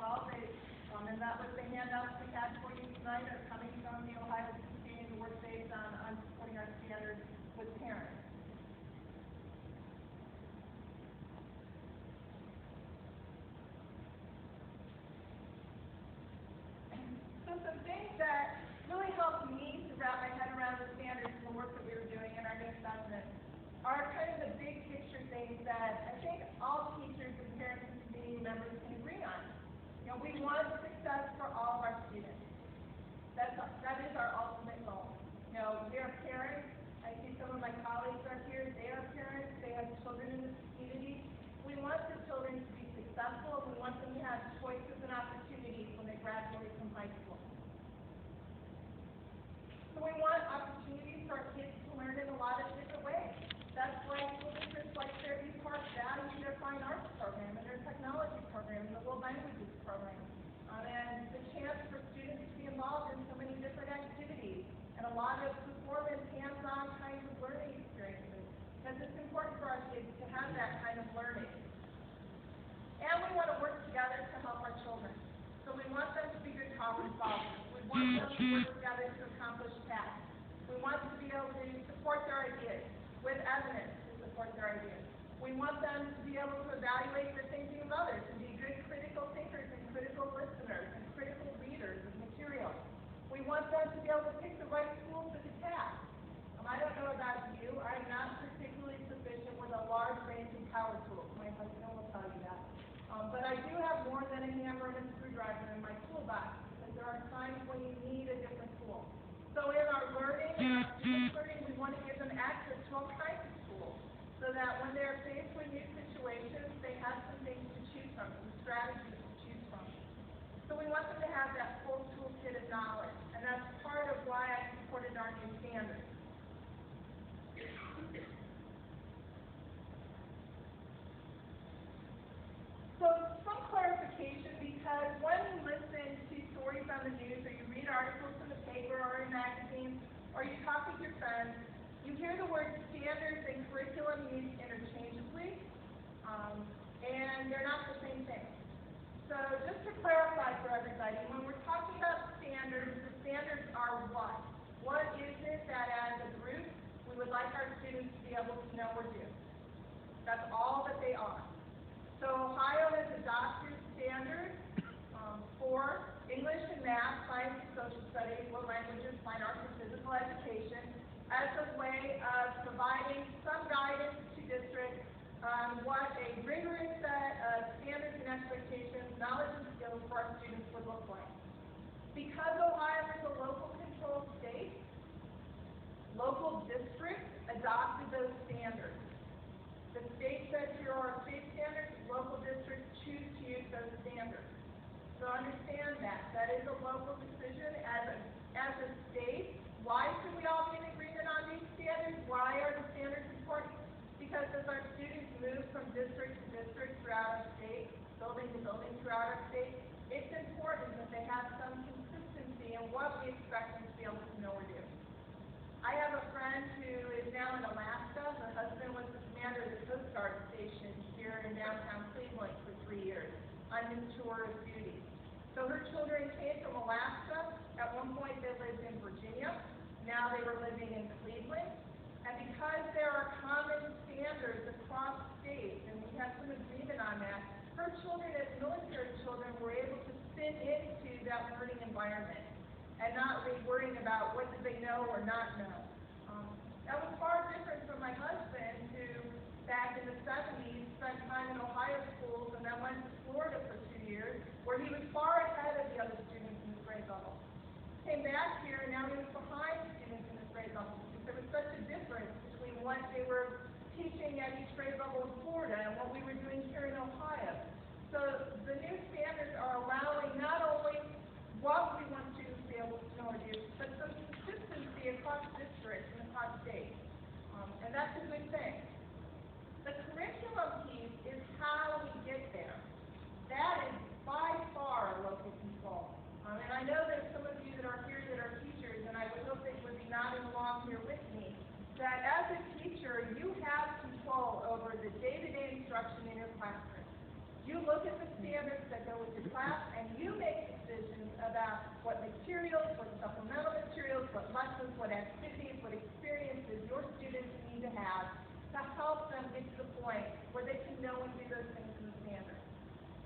well. And that was the handouts we had for you tonight are coming from the Ohio Continuing to Work based on supporting our standards with parents. So some things that really helped me to wrap my head around the standards and the work that we were doing in our new assessment are kind of the big picture things that I think all teachers and parents and community members can agree on. You know, we want success for all of our students. That is our ultimate goal. You know, we are parents. I see some of my colleagues are here. They are parents. They have children in this community. We want the children to be successful. We want them to have choices and opportunities when they graduate from high school. So we want opportunities for our kids to learn in a lot of different ways. That's why school districts like Fairview Park value their fine arts program and their technology program and the world languages program. And the chance for students to be involved in so many different activities and a lot of performance, hands-on kinds of learning experiences. Because it's important for our kids to have that kind of learning. And we want to work together to help our children. So we want them to be good problem solvers. We want them to work together to accomplish tasks. We want to be able to support their ideas with evidence to support their ideas. We want them to be able to evaluate the thinking of others and be good critical thinkers and critical listeners and critical readers of material. We want them to be able to pick the right tools for the task. I don't know about you, I'm not particularly proficient with a large range of power tools. My husband will tell you that. But I do have more than a hammer and a screwdriver in my toolbox because there are times when you need a different tool. So in our learning, in our student learning, we want to give them access to all kinds of tools so that when they're faced with new situations, they have some things to choose from, some strategies to choose from. So we want them to have that full toolkit of knowledge, and that's part of why I supported our new standards. So some clarification, because when you listen to stories on the news or you read articles in the paper or in magazines or you talk with your friends, you hear the words standards and curriculum used interchangeably, and they're not the same thing. So just to clarify for everybody, when we're talking about standards, the standards are what? What is it that as a group we would like our students to be able to know or do? That's all that they are. So Ohio has adopted standards for English and math, science and social studies, world languages, fine arts, and physical education as a way of providing some guidance to districts on what a rigorous set of standards and expectations, knowledge and skills for our students would look like. Because Ohio is a local controlled state, local districts adopted those standards. The state says here are state standards, local districts choose to use those standards. So understand that. That is a local decision as a state. Why should we all be in agreement on these standards? Why are the standards important? Because as our students move from district to district throughout our state, building to building throughout our state, it's important that they have some consistency in what we expect them to be able to know or do. I have a friend who is now in Alaska. Her husband was the commander of the Coast Guard station here in downtown Cleveland for 3 years on his tour of duty. So her children came from Alaska. At one point they lived in Virginia. Now they were living in Cleveland. And because there are common standards across states, and we have some agreement on that, her children as military children were able to fit into that learning environment and not be worrying about what did they know or not know. That was far different from my husband, who back in the 70s spent time in Ohio schools and then went to Florida for 2 years, where he was far ahead of the other students in his grade level. Came back here and now he was behind students in his grade level because there was such a difference between what they were teaching at each grade level in Florida and what we were doing here in Ohio. So the new standards are allowing not only what we want students to be able to know or do, but some consistency across districts and across states. And that's a good thing. The curriculum piece is how we get there. That is by far local control. And I know there's some of you that are here that are teachers, and I what materials, what supplemental materials, what lessons, what activities, what experiences your students need to have to help them get to the point where they can know and do those things in the standards.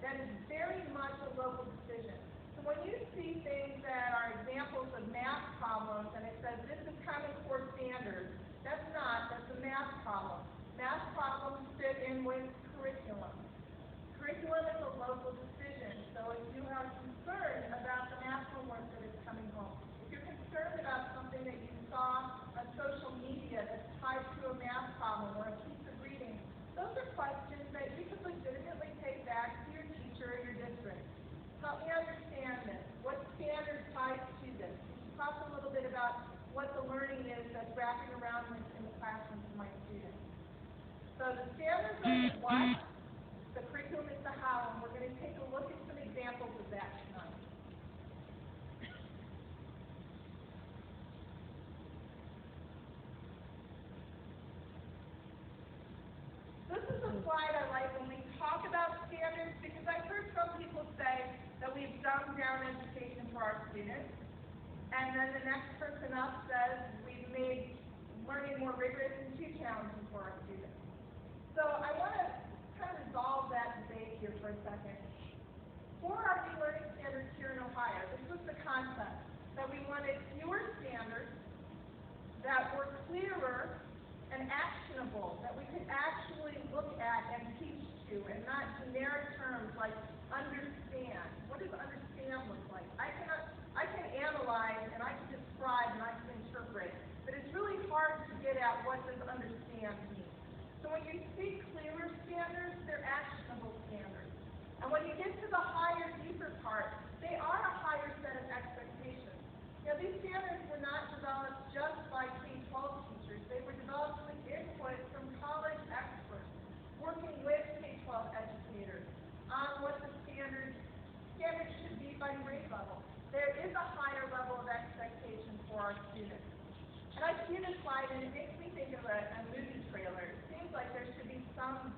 That is very much a local decision. So when you see things that are examples of math problems and it says this is Common Core standards, that's a math problem. Math problems fit in with curriculum. Curriculum is a local decision, so if you are concerned about the math homework that is coming home, if you're concerned about something that you saw on social media that's tied to a math problem or a piece of reading, those are questions that you could legitimately take back to your teacher or your district. Help me understand this. What standard ties to this? You can talk a little bit about what the learning is that's wrapping around this in the classroom for my students. So the standards are the what, the curriculum is the how, and we're going to take a look at some examples of that tonight. This is a slide I like when we talk about standards because I've heard some people say that we've dumbed down education for our students, and then the next person up says we've made learning more rigorous and too challenging for our students. So I want to kind of resolve that debate here for a second. For our new learning standards here in Ohio, this was the concept that we wanted fewer standards that were clearer and actionable, that we could actually look at and teach to, and not generic terms like understand. What does understand look like? I can analyze and I can describe and I can interpret, but it's really hard to get at what does understand mean. So when you see clearer standards, they're actionable standards. And when you get to the higher, deeper part, they are a higher set of expectations. Now, these standards were not developed just by K-12 teachers. They were developed with input from college experts, working with K-12 educators on what the standards should be by grade level. There is a higher level of expectation for our students. And I see this slide, and it makes me think of a movie trailer. It seems like there should be some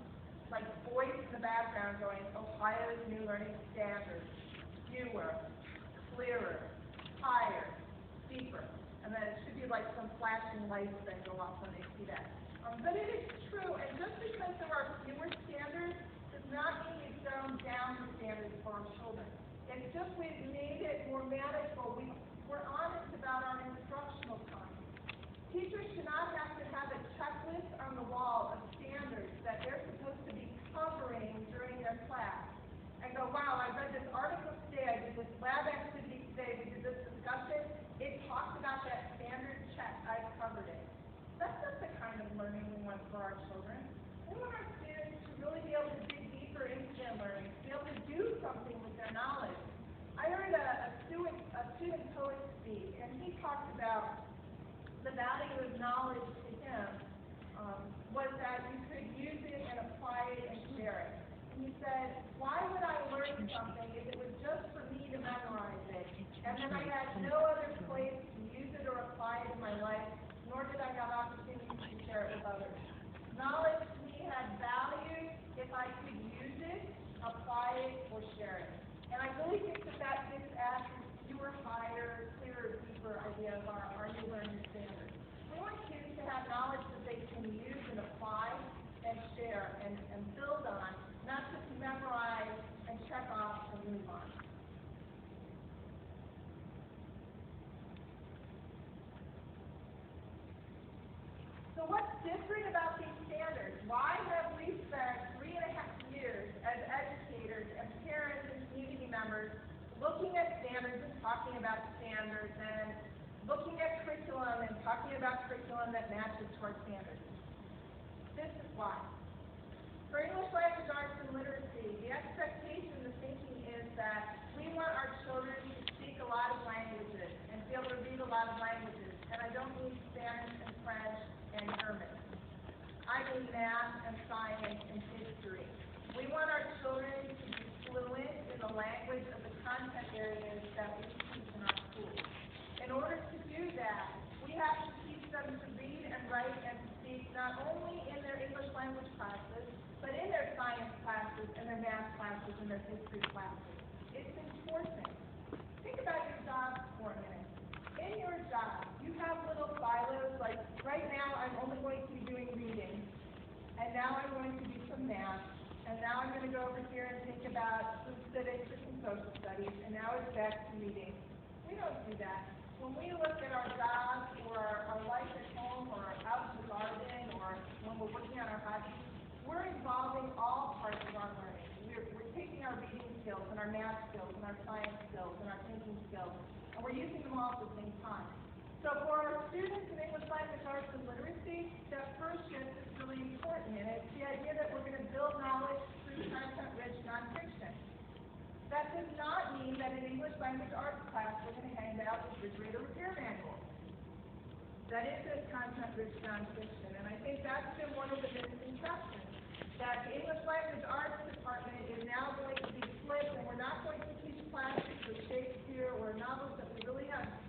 voice in the background going, Ohio's new learning standards, fewer, clearer, higher, deeper. And then it should be like some flashing lights that go off when they see that. But it is true, and just because there are fewer standards does not mean we've dumbed down the standards for our children. It's just we've made it more manageable. We're honest about our instructional time. Teachers should not have to have a checklist on the wall of standards that they're supposed to be covering during their class and go, wow, I read this article today, I did this lab activity today, we did this discussion, it talked about that standard, check, I've covered it. That's not the kind of learning we want for our children. We want our students to really be able to dig deeper into their learning, to be able to do something with their knowledge. I heard a student poet speak, and he talked about the value of knowledge to him was that you could use it and apply it and share it. And he said, why would I learn something if it was just for me to memorize it, and then I had no other place to use it or apply it in my life, nor did I have opportunities to share it with others. Knowledge to me had value if I could use it, apply it, or share it. And I really think that gets at the fewer, higher, clearer, deeper idea of our new learning standards. We want kids to have knowledge that they can use and apply and share and build on, not just memorize and check off and move on. So what's different about these standards? Why have we spent 3.5 years as educators and parents and community members looking at standards and talking about standards and looking at curriculum and talking about curriculum that matches to our standards? This is why. For English language arts and literacy, the expectation, the thinking is that we want our children to speak a lot of languages and be able to read a lot of languages. And I don't mean Spanish and French and German. I mean math and science and history. We want our children to be fluent in the language of the content areas that we teach in our schools. In order to do that, we have to teach them to read and write and speak not only in their English language classes, but in their science classes and their math classes and their history classes. It's important. Think about your job civics or some social studies, and now it's back to reading. We don't do that. When we look at our jobs or our life at home or out in the garden or when we're working on our hobbies, we're involving all parts of our learning. We're taking our reading skills and our math skills and our science skills and our thinking skills, and we're using them all at the same time. So for our students in English language arts and literacy, that first shift is really important, and it's the idea that we're going to build knowledge through content-rich nonfiction. That does not mean that in English language arts class we're going to hand out refrigerator repair manuals. That isn't content-rich nonfiction, and I think that's been one of the misconceptions, that the English language arts department is now going